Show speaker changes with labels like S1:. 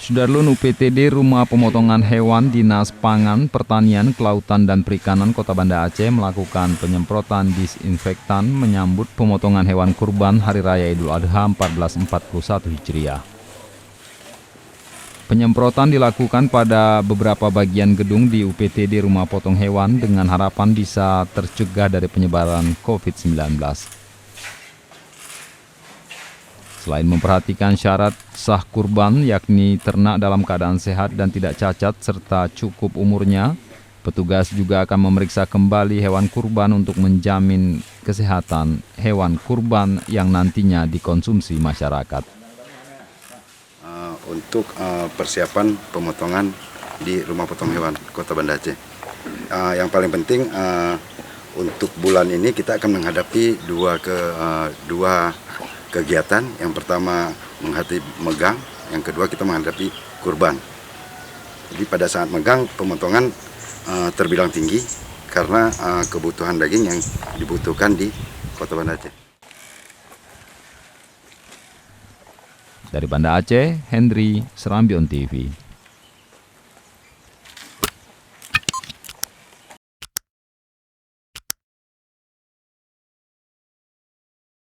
S1: Sudarlun UPTD Rumah Pemotongan Hewan Dinas Pangan, Pertanian, Kelautan, dan Perikanan Kota Banda Aceh melakukan penyemprotan disinfektan menyambut pemotongan hewan kurban Hari Raya Idul Adha 1441 Hijriah. Penyemprotan dilakukan pada beberapa bagian gedung di UPTD Rumah Potong Hewan dengan harapan bisa tercegah dari penyebaran COVID-19. Selain memperhatikan syarat sah kurban, yakni ternak dalam keadaan sehat dan tidak cacat serta cukup umurnya, petugas juga akan memeriksa kembali hewan kurban untuk menjamin kesehatan hewan kurban yang nantinya dikonsumsi masyarakat.
S2: Untuk persiapan pemotongan di Rumah Potong Hewan Kota Banda Aceh. Yang paling penting untuk bulan ini kita akan menghadapi dua kegiatan. Yang pertama menghadapi megang, yang kedua kita menghadapi kurban. Jadi pada saat megang pemotongan terbilang tinggi karena kebutuhan daging yang dibutuhkan di Kota Banda Aceh.
S1: Dari Banda Aceh, Henry, Serambion TV.